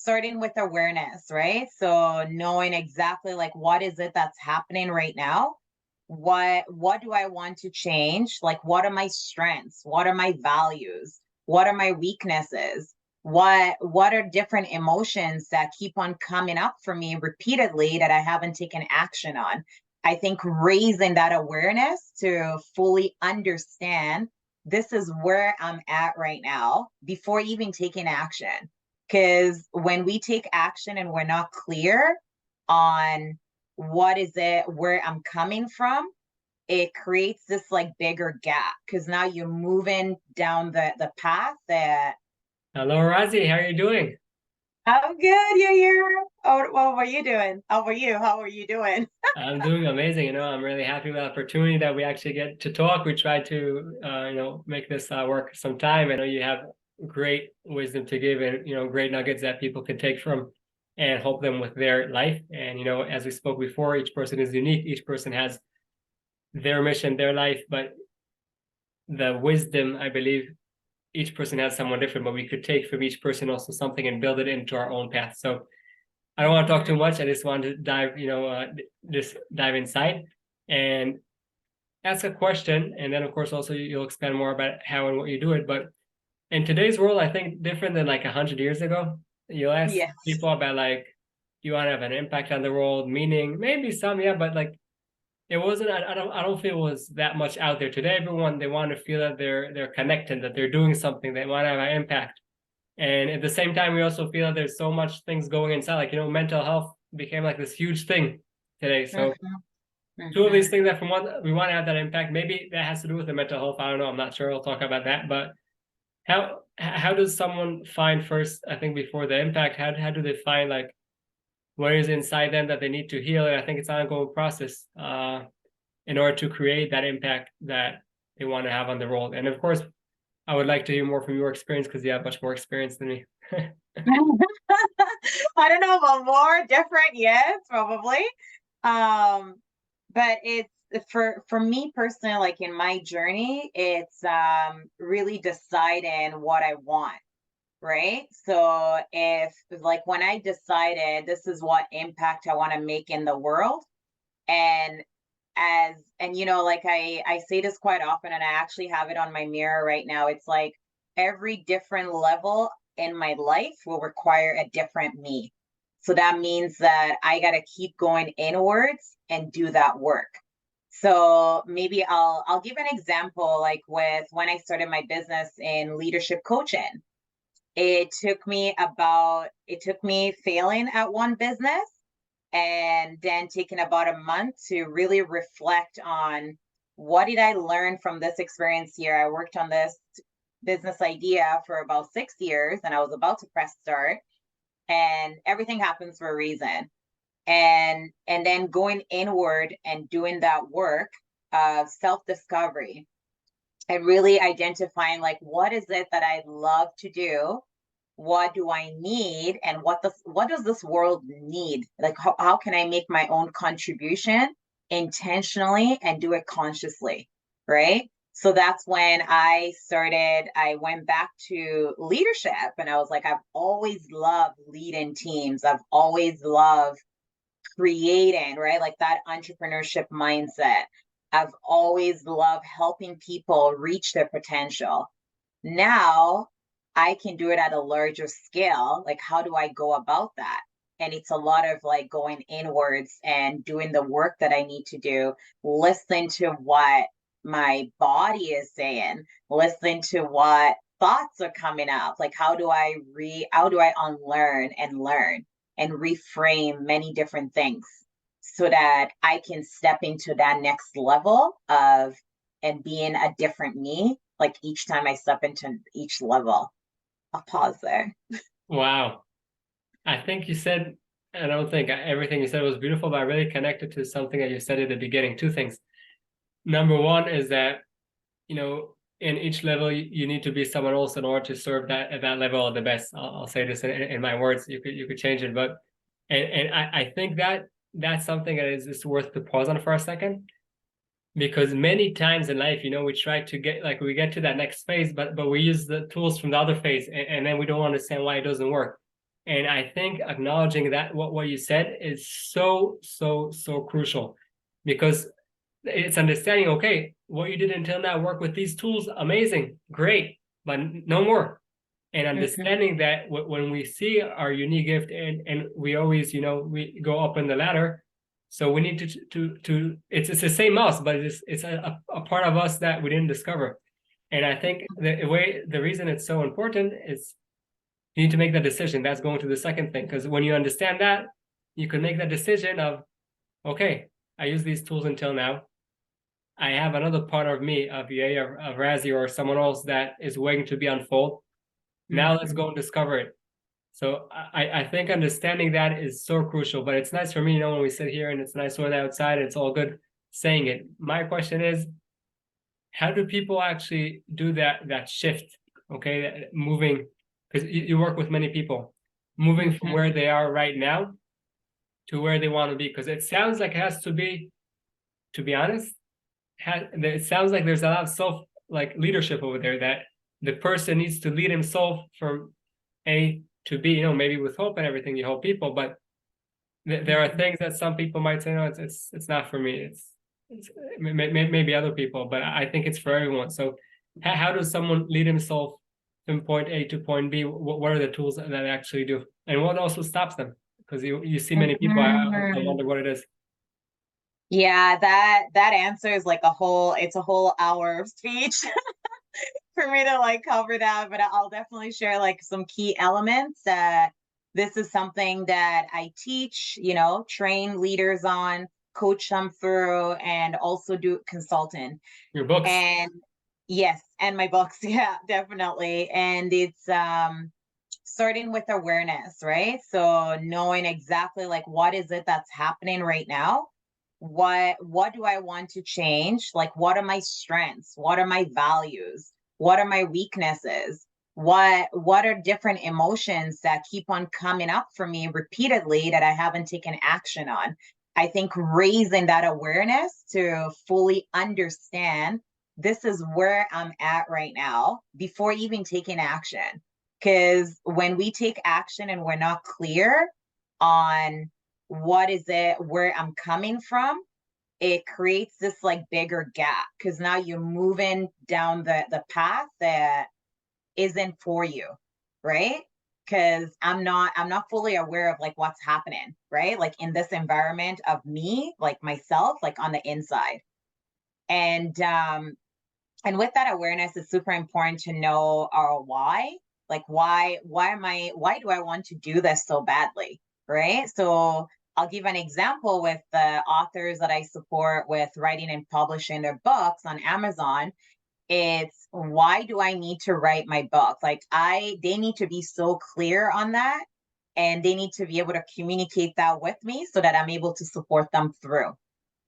starting with awareness, right? So knowing exactly like what is it that's happening right now? What do I want to change? Like what are my strengths? What are my values? What are my weaknesses? What are different emotions that keep on coming up for me repeatedly that I haven't taken action on? I think raising that awareness to fully understand this is where I'm at right now before even taking action. Because when we take action and we're not clear on what is it, where I'm coming from, it creates this like bigger gap because now you're moving down the path that Hello, Rasie. How are you doing? I'm good, you're here. Oh, what were you doing? How are you? How are you doing? I'm doing amazing. I'm really happy with the opportunity that we actually get to talk. We try to, make this work sometime. I know you have great wisdom to give and, great nuggets that people can take from and help them with their life. And, as we spoke before, each person is unique. Each person has their mission, their life, but the wisdom, I believe, each person has someone different, but we could take from each person also something and build it into our own path. So I don't want to talk too much. I just want to dive, just dive inside and ask a question. And then, of course, also you'll expand more about how and what you do it. But in today's world, I think different than like 100 years ago, you'll ask Yes. people about like, you want to have an impact on the world, meaning maybe some, yeah, but like it wasn't, I don't feel it was that much out there today. Everyone, they want to feel that they're connected, that they're doing something, they want to have an impact. And at the same time, we also feel that there's so much things going inside. Like, mental health became like this huge thing today. So Mm-hmm, two of mm-hmm. these things that from one we want to have that impact. Maybe that has to do with the mental health. I don't know. I'm not sure. I'll talk about that. But how does someone find first, I think before the impact, how do they find like what is inside them that they need to heal? And I think it's an ongoing process in order to create that impact that they want to have on the world. And of course, I would like to hear more from your experience because you have much more experience than me. I don't know about more different, yes, probably. Um, but it's for me personally, like in my journey, it's really deciding what I want, right? So if like when I decided this is what impact I want to make in the world, and like I say this quite often, and I actually have it on my mirror right now. It's like every different level in my life will require a different me. So that means that I got to keep going inwards and do that work. So maybe I'll give an example, like with when I started my business in leadership coaching. It took me failing at one business and then taking about a month to really reflect on what did I learn from this experience here. I worked on this business idea for about 6 years and I was about to press start, and everything happens for a reason. And then going inward and doing that work of self-discovery and really identifying like what is it that I love to do, what do I need, and what does this world need? Like how can I make my own contribution intentionally and do it consciously, right? So that's when I went back to leadership, and I was like, I've always loved leading teams. I've always loved creating, right? Like that entrepreneurship mindset. I've always loved helping people reach their potential. Now I can do it at a larger scale. Like, how do I go about that? And it's a lot of like going inwards and doing the work that I need to do, listening to what my body is saying, listening to what thoughts are coming up. Like, how do I unlearn and learn and reframe many different things so that I can step into that next level of and being a different me, like each time I step into each level. I'll pause there. Wow. I think you said, I don't think everything you said was beautiful, but I really connected to something that you said at the beginning. Two things. Number one is that, in each level, you need to be someone else in order to serve that at that level at the best. I'll say this in my words. You could change it, but and I think that that's something that is just worth to pause on for a second because many times in life, we try to get like we get to that next phase, but we use the tools from the other phase, and then we don't understand why it doesn't work. And I think acknowledging that what you said is so, so, so crucial, because it's understanding, okay, what you did until now, work with these tools, amazing, great, but no more. And Mhm. understanding that when we see our unique gift, and we always, we go up in the ladder, so we need to it's the same us, but it's a part of us that we didn't discover. And I think the reason it's so important is you need to make that decision. That's going to the second thing, because when you understand that, you can make that decision of, okay, I use these tools until now. I have another part of me, of EA, of Rasie, or someone else that is waiting to be unfold. Now let's Mhm. go and discover it. So I think understanding that is so crucial. But it's nice for me, when we sit here and it's nice weather outside, it's all good saying it. My question is, how do people actually do that shift? Okay, moving, because you work with many people, moving from Mhm. where they are right now to where they want to be. Because it sounds like it has to be honest, it sounds like there's a lot of self like leadership over there, that the person needs to lead himself from A to B, maybe with hope and everything, you help people, but there are Mhm. things that some people might say, no, it's not for me. It's maybe other people, but I think it's for everyone. So how does someone lead himself from point A to point B? What are the tools that actually do, and what also stops them? Because you see many people, I Mhm. wonder what it is. Yeah, that answer is like it's a whole hour of speech for me to like cover that, but I'll definitely share like some key elements that this is something that I teach, train leaders on, coach them through, and also do consultant. Your books. And yes, and my books, yeah, definitely. And it's starting with awareness, right? So knowing exactly like what is it that's happening right now? What do I want to change? Like what are my strengths? What are my values? What are my weaknesses? What are different emotions that keep on coming up for me repeatedly that I haven't taken action on? I think raising that awareness to fully understand this is where I'm at right now before even taking action. Because when we take action and we're not clear on what is it, where I'm coming from, it creates this like bigger gap because now you're moving down the path that isn't for you, right? Because I'm not fully aware of like what's happening, right? Like in this environment of me, like myself, like on the inside. And with that awareness, it's super important to know our why. Like why do I want to do this so badly? Right. So I'll give an example with the authors that I support with writing and publishing their books on Amazon. It's why do I need to write my book? Like they need to be so clear on that, and they need to be able to communicate that with me so that I'm able to support them through.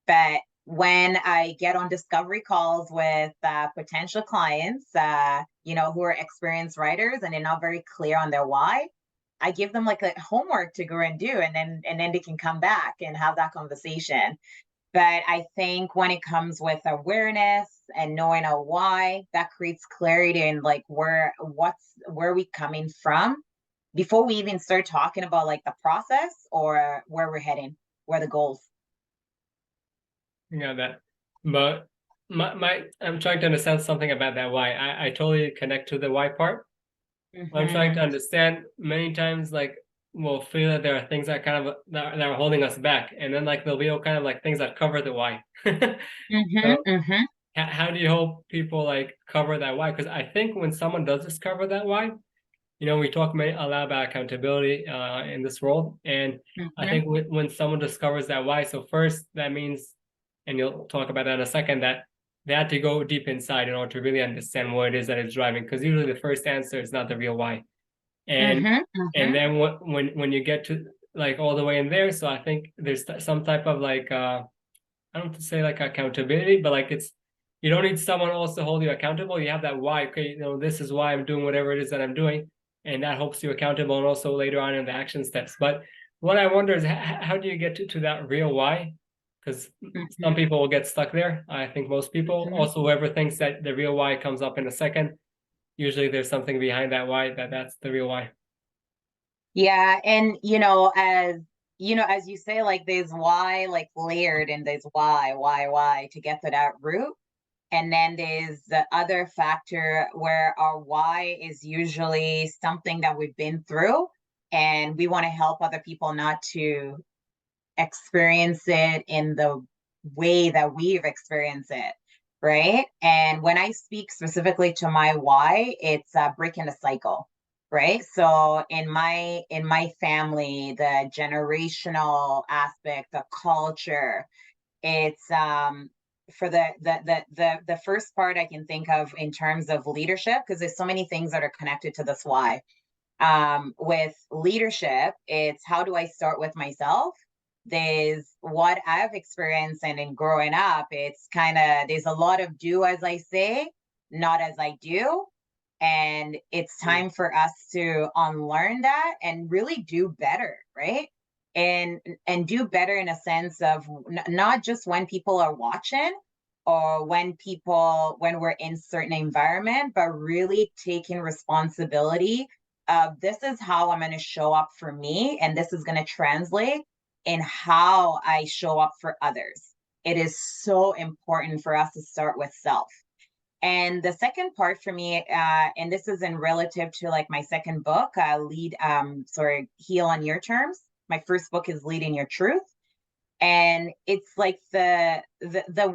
But when I get on discovery calls with potential clients, who are experienced writers and they're not very clear on their why, I give them like a homework to go and do, and then they can come back and have that conversation. But I think when it comes with awareness and knowing a why, that creates clarity in like where are we coming from before we even start talking about like the process or where we're heading, where the goals. Yeah, that. But I'm trying to understand something about that why. I totally connect to the why part. I'm trying to Mm-hmm. understand many times, like we'll feel that there are things that kind of that are holding us back, and then like there'll be all kind of like things that cover the why. Mhm, So mhm, how do you help people like cover that why? Because I think when someone does discover that why, we talk a lot about accountability in this world, and I mhm, think when someone discovers that why, so first that means, and you'll talk about that in a second, that they have to go deep inside in order to really understand what it is that is driving. Because usually the first answer is not the real why, and mhm, and mhm, then when you get to like all the way in there, so I think there's some type of like I don't want to say like accountability, but like you don't need someone else to hold you accountable. You have that why. Okay, this is why I'm doing whatever it is that I'm doing, and that holds you accountable, and also later on in the action steps. But what I wonder is how do you get to that real why? Because some mhm, people will get stuck there. I think most people. mhm. Also, whoever thinks that the real why comes up in a second, usually there's something behind that why, that's the real why. Yeah, and as you say, like there's why like layered, and there's why to get to that root. And then there's the other factor where our why is usually something that we've been through, and we want to help other people not to experience it in the way that we've experienced it, right? And when I speak specifically to my why, it's breaking the cycle, right? So in my family, the generational aspect, the culture, it's for the first part I can think of in terms of leadership, because there's so many things that are connected to this why. With leadership, it's how do I start with myself? There's what I've experienced, and in growing up, it's kind of there's a lot of do as I say, not as I do. And it's Mm. time for us to unlearn that and really do better, right? And do better in a sense of not just when people are watching, or when we're in certain environment, but really taking responsibility of this is how I'm going to show up for me, and this is going to translate in how I show up for others. It is so important for us to start with self. And the second part for me, and this is in relative to like my second book, Heal on Your Terms. My first book is Lead in Your Truth. And it's like the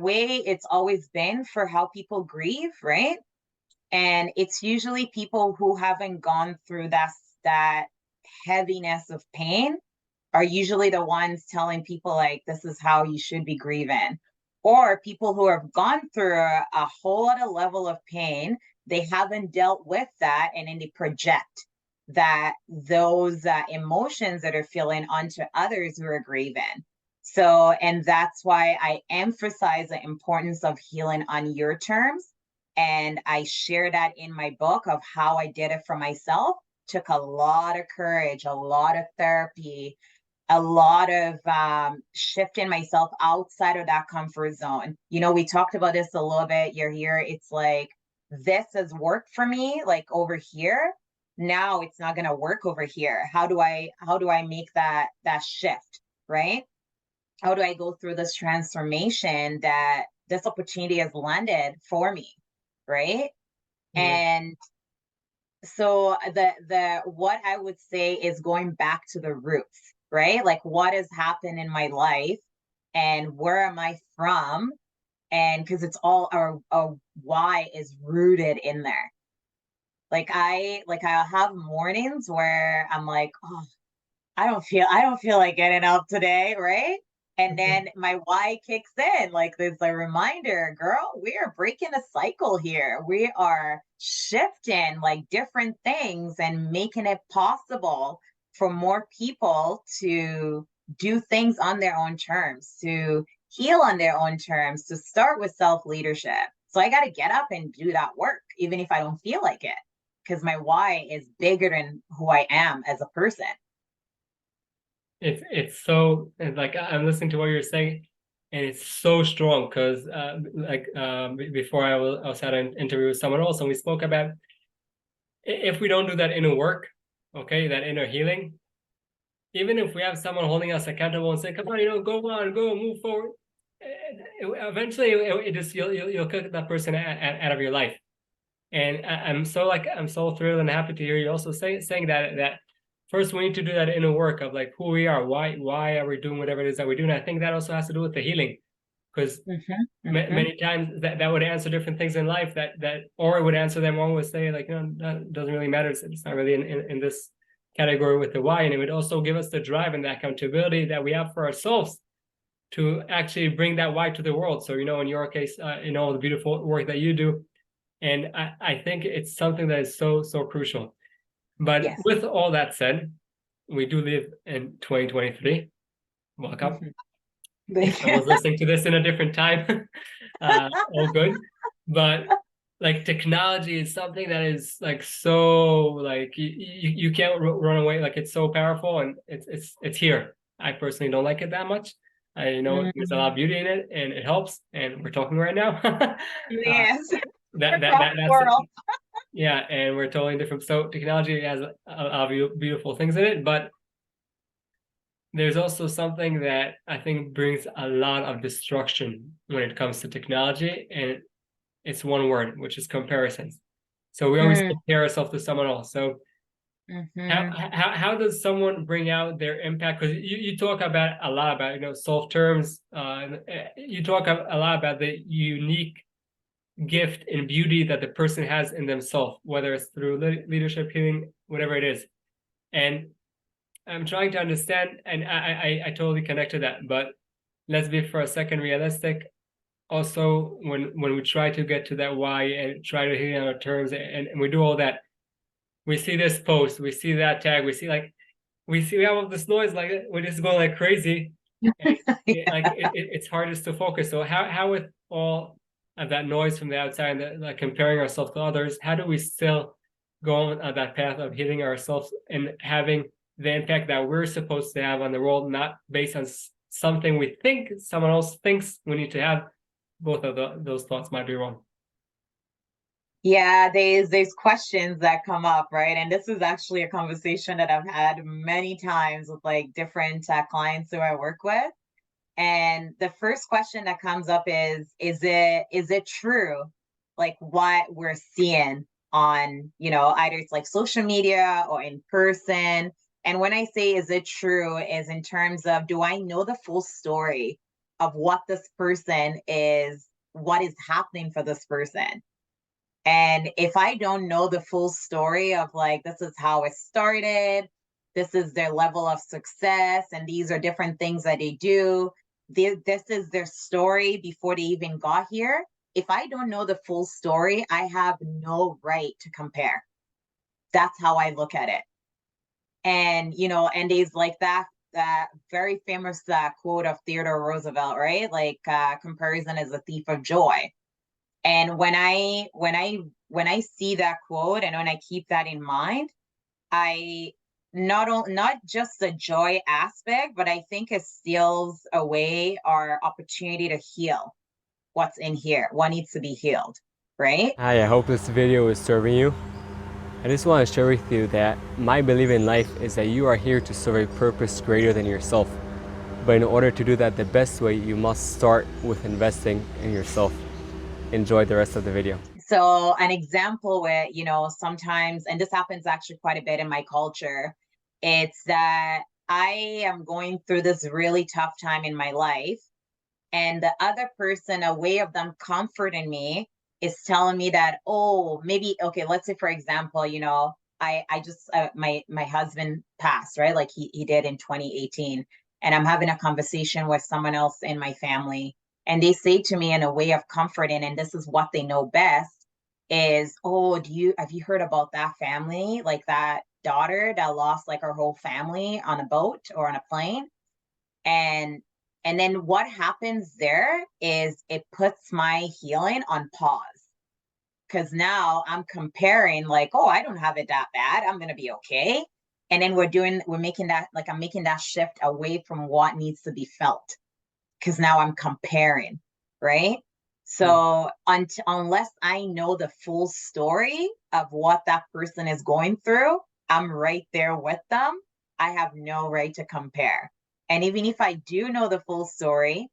way it's always been for how people grieve, right? And it's usually people who haven't gone through that heaviness of pain are usually the ones telling people like this is how you should be grieving. Or people who have gone through a whole other level of pain, they haven't dealt with that, and then they project that those emotions that are feeling onto others who are grieving. So, and that's why I emphasize the importance of healing on your terms. And I share that in my book of how I did it for myself. Took a lot of courage, a lot of therapy, a lot of shifting myself outside of that comfort zone. We talked about this a little bit. You're here. It's like this has worked for me, like over here. Now it's not going to work over here. How do I make that shift, right? How do I go through this transformation that this opportunity has landed for me, right? Yeah. And so the what I would say is going back to the roots, right? Like what has happened in my life, and where am I from? And because it's all our why is rooted in there. I'll have mornings where I'm like, oh, I don't feel like getting up today, right? And Okay. then my why kicks in. Like there's a reminder, girl, we are breaking a cycle here. We are shifting like different things and making it possible for more people to do things on their own terms, to heal on their own terms, to start with self leadership. So I got to get up and do that work, even if I don't feel like it, because my why is bigger than who I am as a person. It's so, and like I'm listening to what you're saying, and it's so strong because before I was had an interview with someone else, and we spoke about if we don't do that inner work, okay, that inner healing, even if we have someone holding us accountable and saying, "Come on, go on, go move forward," eventually it just you'll cut that person out of your life. And I'm so thrilled and happy to hear you also saying that first we need to do that inner work of like who we are, why are we doing whatever it is that we do. And I think that also has to do with the healing, because Mm-hmm, mm-hmm. many times that would answer different things in life that or it would answer them. One would say like, that doesn't really matter. It's not really in this category with the why. And it would also give us the drive and the accountability that we have for ourselves to actually bring that why to the world. So, in your case, all the beautiful work that you do. And I think it's something that is so, so crucial. But Yes. with all that said, we do live in 2023. Welcome. Mhm. If Thank you. someone's listening to this in a different time, all good. But like technology is something that is like so like you can't run away. Like it's so powerful and it's here. I personally don't like it that much. I know there's a lot of Mhm. beauty in it and it helps. And we're talking right now. uh, Yes. that that Across that the that's world. Yeah, and we're totally different. So technology has a beautiful things in it, but there's also something that I think brings a lot of destruction when it comes to technology, and it's one word, which is comparisons. So we always Mm, compare ourselves to someone else. So hmm. how does someone bring out their impact? Because you talk about a lot about, you know, self terms. You talk a lot about the unique gift and beauty that the person has in themselves, whether it's through leadership, healing, whatever it is. And I'm trying to understand, and I totally connect to that. But let's be for a second realistic. Also, when we try to get to that why and try to hit on our terms, and we do all that, we see this post, we see that tag, we see like we have all this noise, like we're just going like crazy, and it's hardest to focus. So how with all of that noise from the outside and like comparing ourselves to others, how do we still go on that path of hitting ourselves and having the impact that we're supposed to have on the world, not based on something we think someone else thinks we need to have? Both of those thoughts might be wrong. Yeah, there's questions that come up, right? And this is actually a conversation that I've had many times with like different clients who I work with. And the first question that comes up is it true? Like what we're seeing on, either it's like social media or in person. And when I say is it true, is in terms of do I know the full story of what this person is, what is happening for this person? And if I don't know the full story of like, this is how it started, this is their level of success, and these are different things that they do, this is their story before they even got here. If I don't know the full story, I have no right to compare. That's how I look at it. And there's like that very famous quote of Theodore Roosevelt, right? Like comparison is a thief of joy. And when I see that quote and when I keep that in mind, I not just the joy aspect, but I think it steals away our opportunity to heal what's in here, what needs to be healed, right? Hi, I hope this video is serving you. I just want to share with you that my belief in life is that you are here to serve a purpose greater than yourself. But in order to do that the best way, you must start with investing in yourself. Enjoy the rest of the video. So an example where, sometimes, and this happens actually quite a bit in my culture, it's that I am going through this really tough time in my life, and the other person, a way of them comforting me is telling me that, oh, maybe, okay, let's say for example, I just my husband passed, right? Like he did in 2018, and I'm having a conversation with someone else in my family, and they say to me in a way of comforting, and this is what they know best, is, oh, do you have you heard about that family, like that daughter that lost like her whole family on a boat or on a plane? And and then what happens there is it puts my healing on pause, because now I'm comparing like, oh, I don't have it that bad, I'm going to be okay. And then we're making that, like, I'm making that shift away from what needs to be felt, because now I'm comparing, right? Mm. So unless I know the full story of what that person is going through, I'm right there with them. I have no right to compare. And even if I do know the full story,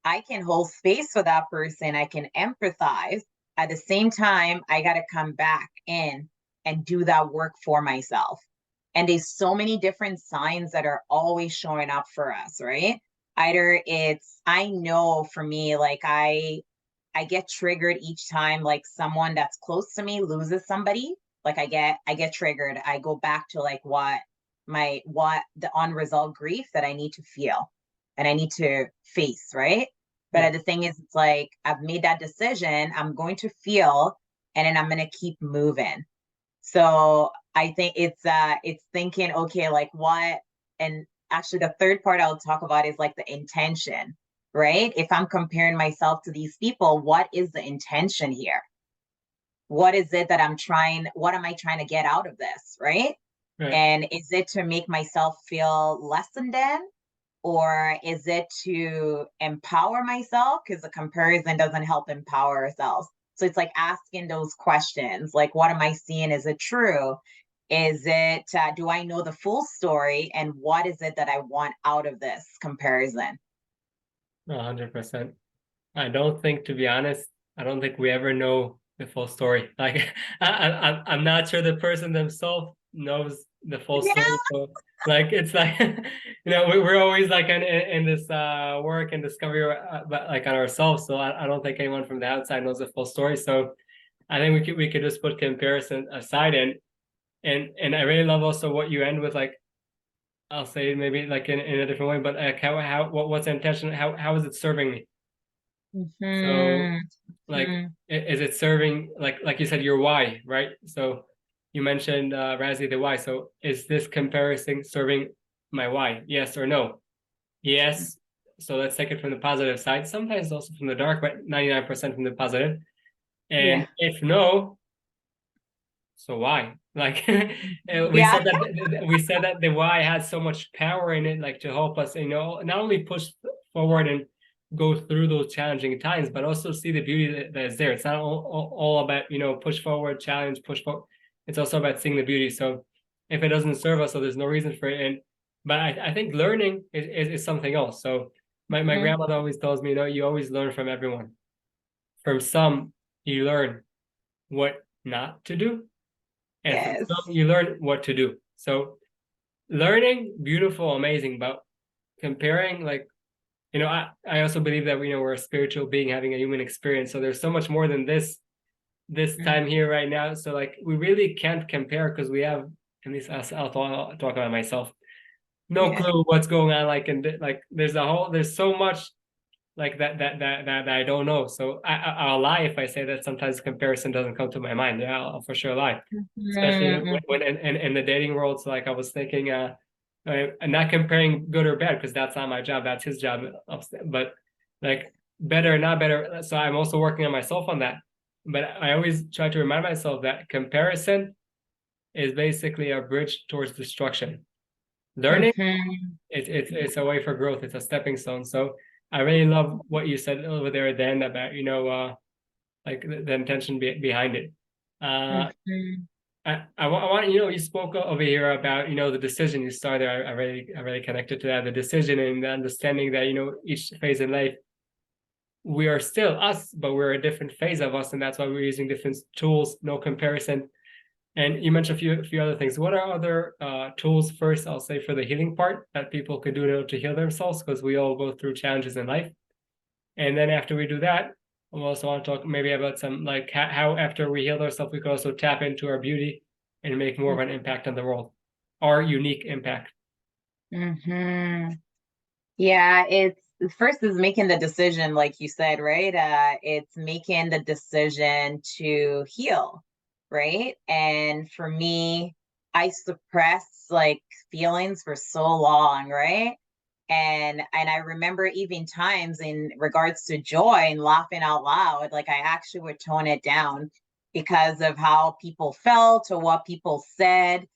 I can hold space for that person. I can empathize. At the same time, I got to come back in and do that work for myself. And there's so many different signs that are always showing up for us, right? Either it's, I know for me, like I get triggered each time like someone that's close to me loses somebody. Like I get triggered. I go back to like what the unresolved grief that I need to feel and I need to face, right? Yeah. But the thing is, it's like I've made that decision. I'm going to feel, and then I'm going to keep moving. So I think it's thinking, okay, like what, and actually the third part I'll talk about is like the intention, right? If I'm comparing myself to these people, what is the intention here? What is it that what am I trying to get out of this, right? Right. And is it to make myself feel less than, or is it to empower myself? Because the comparison doesn't help empower ourselves. So it's like asking those questions, like, what am I seeing? Is it true? Is it, do I know the full story? And what is it that I want out of this comparison? 100%. I don't think, to be honest, I don't think we ever know the full story. Like, I'm not sure the person themselves knows the full Yeah. story. So, like, it's like, we're always like in this work and discovery, but like on ourselves. So I don't think anyone from the outside knows the full story. So I think we could just put comparison aside, and I really love also what you end with, like, I'll say maybe like in a different way, but like what's the intention? How is it serving me? So, Mhm. like, Mhm. is it serving, like you said, your why, right? So you mentioned Rasie, the why. So is this comparison serving my why? Yes or no? Yes. So let's take it from the positive side. Sometimes also from the dark, but 99% from the positive. Yeah. And if no, so why? Like, we Yeah. said that the why has so much power in it, like to help us, not only push forward and go through those challenging times, but also see the beauty that is there. It's not all about, push forward, challenge, push forward. It's also about seeing the beauty. So if it doesn't serve us, so there's no reason for it. But I think learning is something else. So my Mhm. grandmother always tells me, you always learn from everyone. From some, you learn what not to do, and from Yes. some you learn what to do. So learning, beautiful, amazing, but comparing, like, I also believe that we're a spiritual being having a human experience. So there's so much more than this Mhm. time here right now. So like we really can't compare because we have, at least I'll talk about myself, no Yeah. clue what's going on. Like, and like there's so much like that I don't know. So I'll lie if I say that sometimes comparison doesn't come to my mind. Yeah, I'll for sure lie, especially Mhm. when in the dating world. So like I was thinking, I'm not comparing good or bad because that's not my job. That's his job. But like better, not better. So I'm also working on myself on that. But I always try to remind myself that comparison is basically a bridge towards destruction. Learning, Mhm. it's a way for growth. It's a stepping stone. So I really love what you said over there at the end about like the intention behind it. Uh, Mhm. I want you spoke over here about the decision you started. I really connected to that, the decision and the understanding that each phase in life we are still us, but we're a different phase of us, and that's why we're using different tools. No comparison. And you mentioned a few other things. What are other tools? First, I'll say for the healing part that people could do to heal themselves, because we all go through challenges in life. And then after we do that, we also want to talk maybe about some like how after we heal ourselves, we could also tap into our beauty and make more of an impact on the world, our unique impact. Mhm. Yeah, it's first is making the decision, like you said, right? It's making the decision to heal, right? And for me, I suppressed like feelings for so long, right? And I remember even times in regards to joy and laughing out loud, like I actually would tone it down because of how people felt or what people said,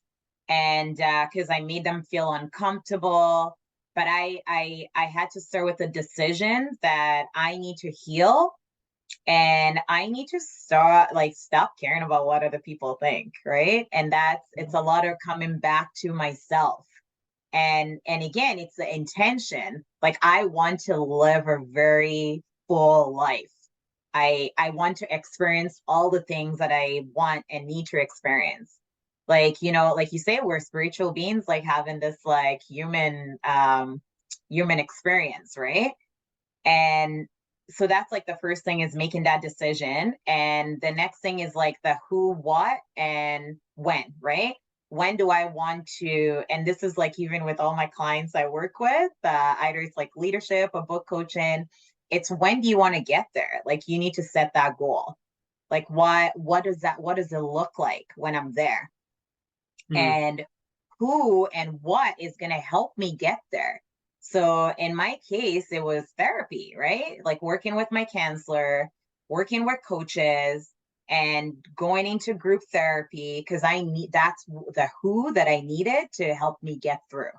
and because I made them feel uncomfortable. But I had to start with the decision that I need to heal, and I need to stop caring about what other people think, right? And it's a lot of coming back to myself. And again, it's the intention. Like I want to live a very full life. I want to experience all the things that I want and need to experience. Like, like you say, we're spiritual beings, like having this like human experience, right? And so that's like the first thing is making that decision. And the next thing is like the who, what, and when, right? When do I want to? And this is like even with all my clients I work with, either it's like leadership or book coaching. It's when do you want to get there? Like you need to set that goal. Like what does it look like when I'm there? Mm. And who and what is going to help me get there. So in my case, it was therapy, right? Like working with my counselor, working with coaches, and going into group therapy because that's the who that I needed to help me get through.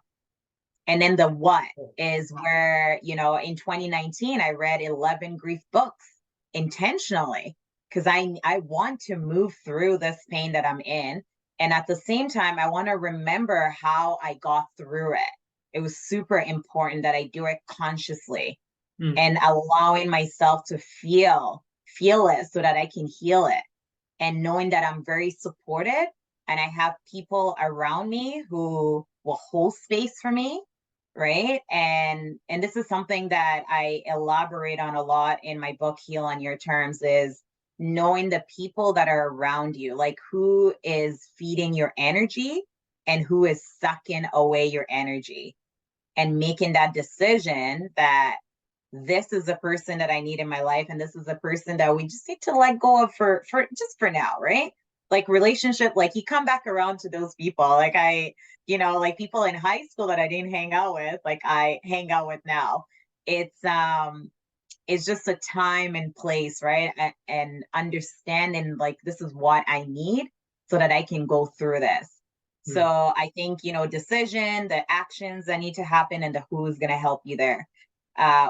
And then the what is where, in 2019, I read 11 grief books intentionally because I want to move through this pain that I'm in. And at the same time, I want to remember how I got through it. It was super important that I do it consciously and allowing myself to feel it so that I can heal it. And knowing that I'm very supported and I have people around me who will hold space for me, right? And this is something that I elaborate on a lot in my book Heal on Your Terms, is knowing the people that are around you, like who is feeding your energy and who is sucking away your energy, and making that decision that this is a person that I need in my life, and this is a person that we just need to let go of for just for now, right? Like relationship, like you come back around to those people. Like like people in high school that I didn't hang out with, like I hang out with now. It's just a time and place, right? And understanding like this is what I need so that I can go through this. So I think, decision, the actions that need to happen, and the who's going to help you there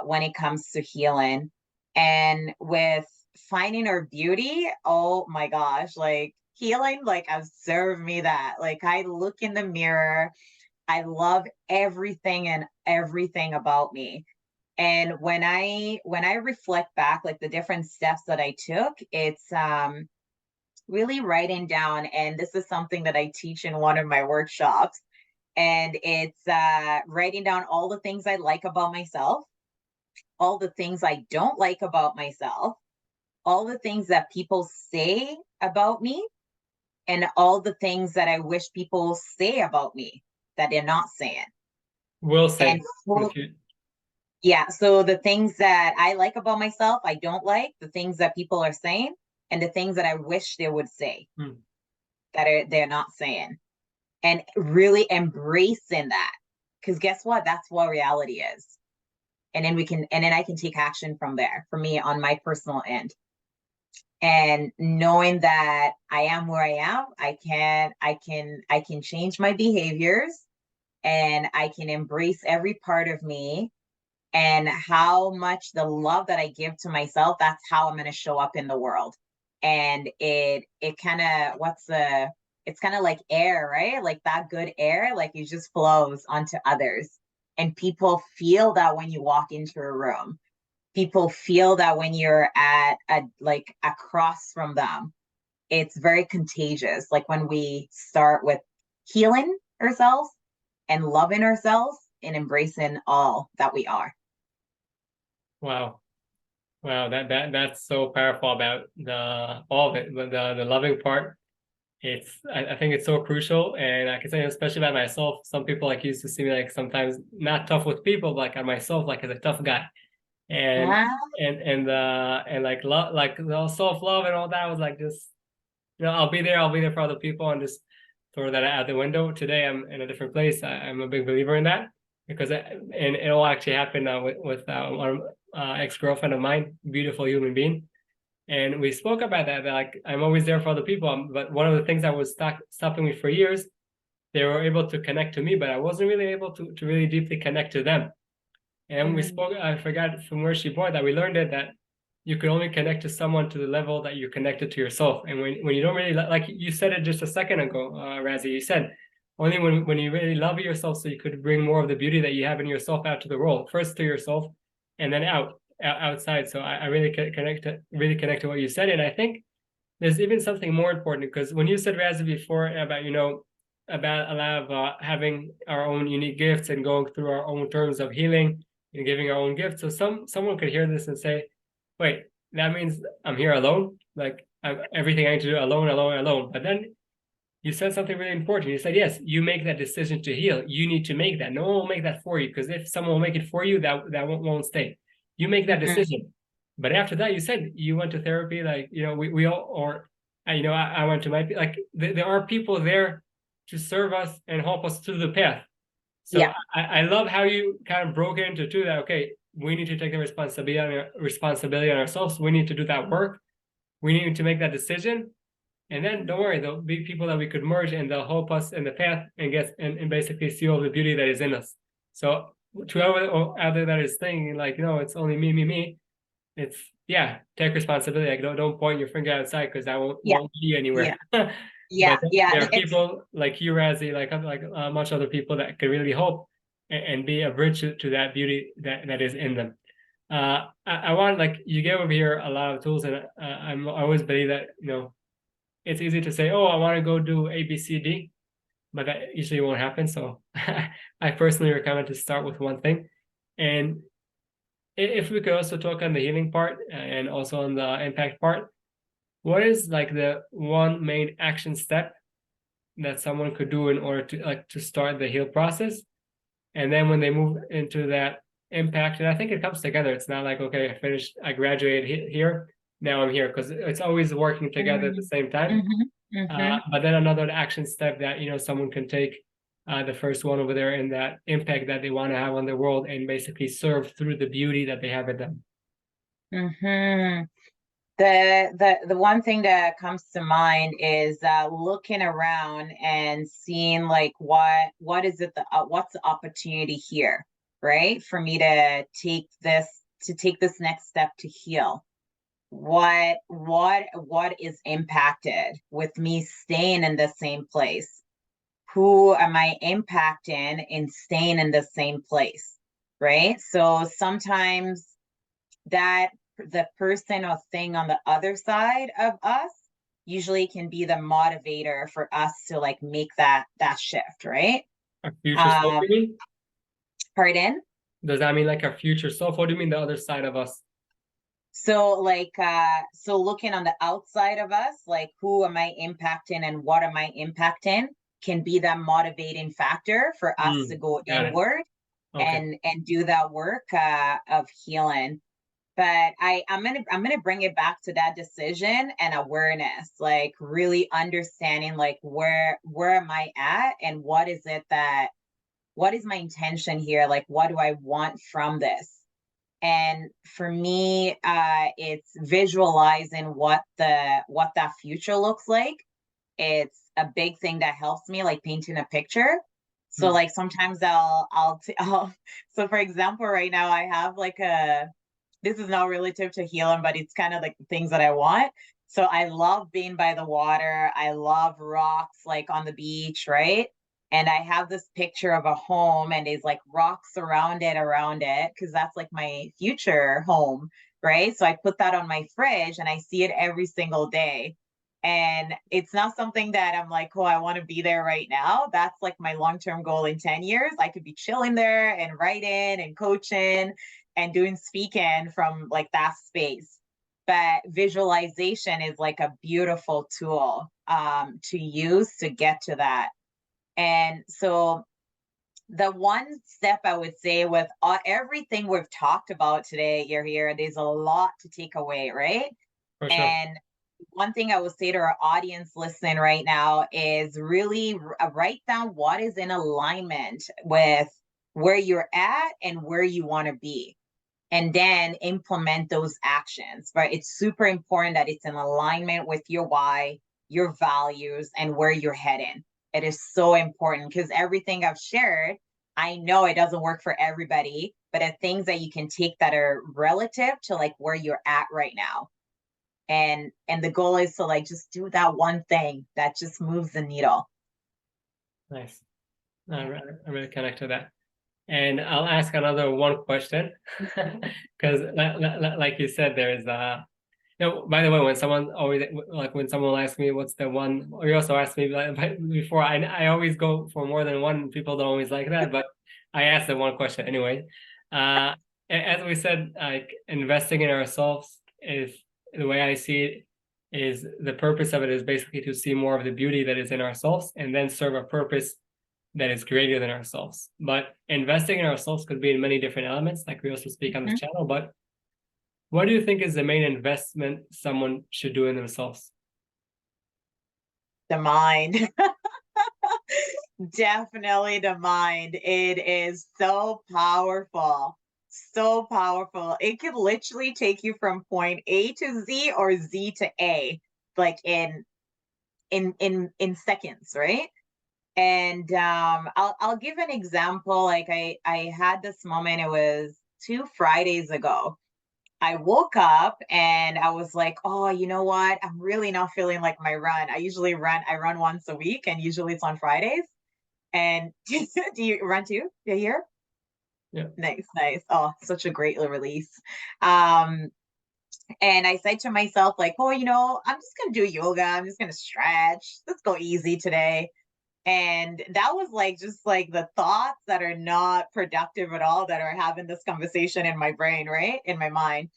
when it comes to healing. And with finding our beauty, oh my gosh, like healing, like observe me that. Like I look in the mirror, I love everything and everything about me. And when I reflect back, like the different steps that I took, it's really writing down, and this is something that I teach in one of my workshops, and it's writing down all the things I like about myself, all the things I don't like about myself, all the things that people say about me, and all the things that I wish people say about me that they're not saying. Will say. And yeah, so the things that I like about myself, I don't like, the things that people are saying, and the things that I wish they would say that they're not saying. And really embracing that. Because guess what? That's what reality is. And then I can take action from there for me on my personal end. And knowing that I am where I am, I can change my behaviors, and I can embrace every part of me, and how much the love that I give to myself, that's how I'm going to show up in the world. And it kind of, it's kind of like air, right? Like that good air, like it just flows onto others. And people feel that when you walk into a room. People feel that when you're like across from them. It's very contagious. Like when we start with healing ourselves and loving ourselves and embracing all that we are. Wow. That's so powerful about all of it, the loving part. I think it's so crucial, and I can say especially about myself. Some people like used to see me like sometimes not tough with people, but like on myself, like as a tough guy, and like love, like self-love and all that was like just I'll be there for other people, and just throw that out the window. Today I'm in a different place. I'm a big believer in that, because and it all actually happened with one ex-girlfriend of mine, beautiful human being. And we spoke about that like I'm always there for other people, but one of the things that was stopping me for years, they were able to connect to me, but I wasn't really able to really deeply connect to them. And we spoke, I forgot from where she brought that, we learned that you can only connect to someone to the level that you're connected to yourself. And when you don't really, like you said it just a second ago, Rasie, you said only when you really love yourself, so you could bring more of the beauty that you have in yourself out to the world, first to yourself and then outside. So I really connect to what you said. And I think there's even something more important, because when you said, Rasie, before about about a lot of having our own unique gifts and going through our own terms of healing and giving our own gifts, so someone could hear this and say, wait, that means I'm here alone, like everything I need to do alone. But then you said something really important. You said, yes, you make that decision to heal. You need to make that. No one will make that for you, because if someone will make it for you, that won't stay. You make that decision. But after that, you said you went to therapy, like, we all, or, I went to like, there are people there to serve us and help us through the path. So yeah. I love how you kind of broke it into two, that, okay, we need to take the responsibility on ourselves. We need to do that work. We need to make that decision. And then don't worry, there'll be people that we could merge, and they'll help us in the path and and basically see all the beauty that is in us. So to whoever out there that is thinking like, it's only me, it's yeah, take responsibility. Like don't point your finger outside because that Yeah, won't get you yeah, anywhere. yeah, But yeah. there are It's people like you, Rasie, like much other people that could really hope and be a bridge to that beauty that is in them. I want, like, you gave over here a lot of tools, and I always believe that, you know, it's easy to say, oh, I want to go do A, B, C, D, but that usually won't happen. So I personally recommend to start with one thing. And if we could also talk on the healing part and also on the impact part, what is like the one main action step that someone could do in order to start the heal process? And then when they move into that impact, and I think it comes together. It's not like, okay, I finished, I graduated here, now I'm here, because it's always working together at the same time. But then another action step that, you know, someone can take, the first one over there, in that impact that they want to have on the world, and basically serve through the beauty that they have in them. mm-hmm. The one thing that comes to mind is looking around and seeing like what is it what's the opportunity here, right? For me to take this next step to heal. What is impacted with me staying in the same place? Who am I impacting in staying in the same place? Right? So sometimes that the person or thing on the other side of us usually can be the motivator for us to like make that shift, right? Our future self, you mean? Pardon? Does that mean like our future self? What do you mean the other side of us? So like so looking on the outside of us, like who am I impacting and what am I impacting can be that motivating factor for us to go Got it. inward Okay. and do that work of healing. But I'm gonna bring it back to that decision and awareness, like really understanding like where am I at and what is my intention here? Like what do I want from this? And for me, it's visualizing what that future looks like. It's a big thing that helps me, like painting a picture. So like sometimes I'll so for example, right now I have like this is not relative to healing, but it's kind of like the things that I want. So I love being by the water. I love rocks like on the beach, right? And I have this picture of a home and there's like rocks around it because that's like my future home, right? So I put that on my fridge and I see it every single day. And it's not something that I'm like, oh, I want to be there right now. That's like my long-term goal in 10 years. I could be chilling there and writing and coaching and doing speaking from like that space. But visualization is like a beautiful tool to use to get to that. And so the one step I would say with everything we've talked about today, you're here, there's a lot to take away, right? For sure. And one thing I would say to our audience listening right now is really write down what is in alignment with where you're at and where you want to be. And then implement those actions, right? It's super important that it's in alignment with your why, your values, and where you're heading. It is so important because everything I've shared, I know it doesn't work for everybody, but are things that you can take that are relative to like where you're at right now. And the goal is to like just do that one thing that just moves the needle. Nice. I really connect to that. And I'll ask another one question, because like you said, there is you know, by the way, when someone always, like when someone asks me what's the one, or you also asked me like, before, I always go for more than one. People don't always like that, but I asked the one question anyway. As we said, like investing in ourselves is, the way I see it, is the purpose of it is basically to see more of the beauty that is in ourselves and then serve a purpose that is greater than ourselves. But investing in ourselves could be in many different elements, like we also speak on this channel. But what do you think is the main investment someone should do in themselves? The mind. Definitely the mind. It is so powerful. So powerful. It could literally take you from point A to Z or Z to A, like in seconds, right? And I'll give an example. Like I had this moment, it was 2 Fridays ago. I woke up and I was like, oh, you know what? I'm really not feeling like my run. I run once a week, and usually it's on Fridays. And do you run too? You here? Yeah. Nice, nice. Oh, such a great release. Um, and I said to myself, like, oh, I'm just gonna do yoga. I'm just gonna stretch. Let's go easy today. And that was like just like the thoughts that are not productive at all that are having this conversation in my brain, right? In my mind.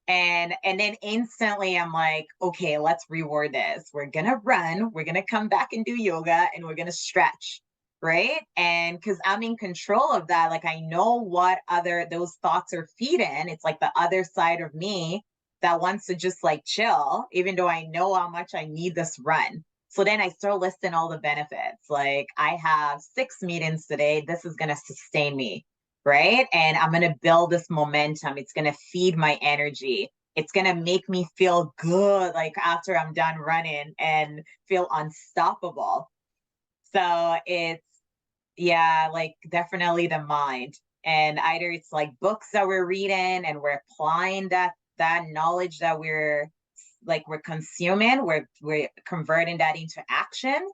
And then instantly I'm like, okay, let's reword this. We're gonna run, we're gonna come back and do yoga, and we're gonna stretch, right? And because I'm in control of that, like I know what other those thoughts are feeding. It's like the other side of me that wants to just like chill, even though I know how much I need this run. So then I start listing all the benefits. Like I have 6 meetings today. This is gonna sustain me, right? And I'm going to build this momentum. It's going to feed my energy. It's going to make me feel good, like after I'm done running, and feel unstoppable. So it's, yeah, like definitely the mind. And either it's like books that we're reading and we're applying that knowledge that we're consuming, we're converting that into action,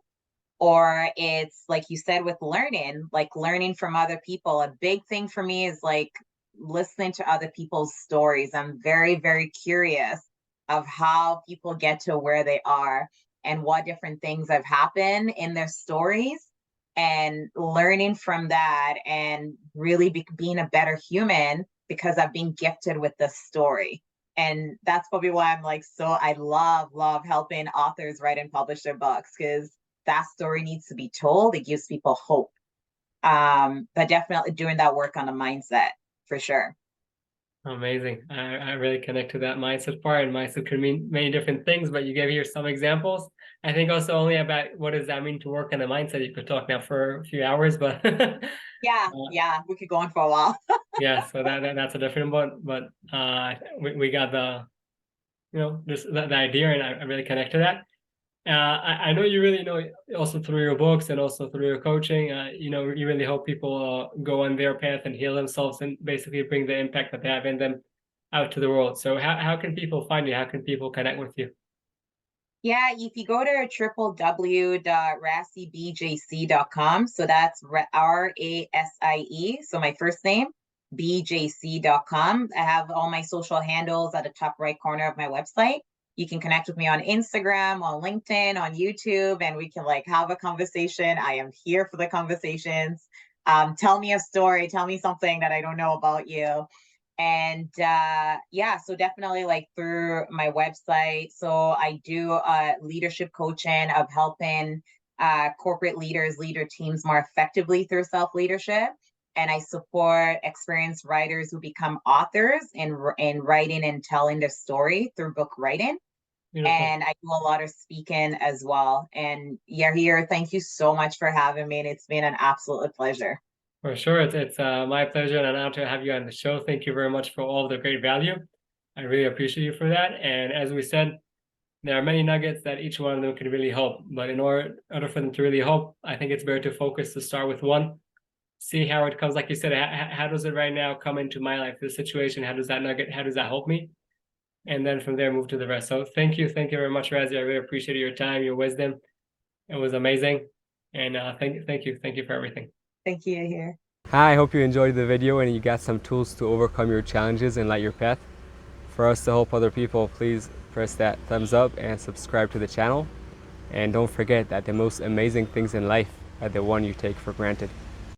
or it's like you said with learning, like learning from other people. A big thing for me is like listening to other people's stories. I'm very, very curious of how people get to where they are and what different things have happened in their stories, and learning from that and really being a better human because I've been gifted with this story. And that's probably why I'm like, so I love helping authors write and publish their books, because that story needs to be told. It gives people hope. But definitely doing that work on the mindset for sure. Amazing. I really connect to that mindset part, and mindset can mean many different things, but you gave here some examples. I think also only about what does that mean to work on the mindset. You could talk now for a few hours, but Yeah, we could go on for a while. yeah, so that's a different one. But we got the just the idea, and I really connect to that. I know you really know also through your books and also through your coaching, you really help people go on their path and heal themselves and basically bring the impact that they have in them out to the world. So how can people find you? How can people connect with you? Yeah, if you go to www.rasiebjc.com, so that's Rasie, so my first name, bjc.com. I have all my social handles at the top right corner of my website. You can connect with me on Instagram, on LinkedIn, on YouTube, and we can like have a conversation. I am here for the conversations. Tell me a story, tell me something that I don't know about you. And yeah, so definitely like through my website. So I do leadership coaching of helping corporate leaders lead their teams more effectively through self-leadership. And I support experienced writers who become authors in writing and telling their story through book writing. Beautiful. And I do a lot of speaking as well. And yeah, here, thank you so much for having me. And it's been an absolute pleasure. For sure. It's my pleasure and an honor to have you on the show. Thank you very much for all the great value. I really appreciate you for that. And as we said, there are many nuggets that each one of them can really help. But in order for them to really help, I think it's better to focus to start with one, see how it comes. Like you said, how does it right now come into my life, this situation? How does that nugget, how does that help me? And then from there, move to the rest. So thank you very much, Rasie. I really appreciate your time, your wisdom. It was amazing. And thank you for everything. Thank you, here. Hi, I hope you enjoyed the video and you got some tools to overcome your challenges and light your path. For us to help other people, please press that thumbs up and subscribe to the channel. And don't forget that the most amazing things in life are the one you take for granted.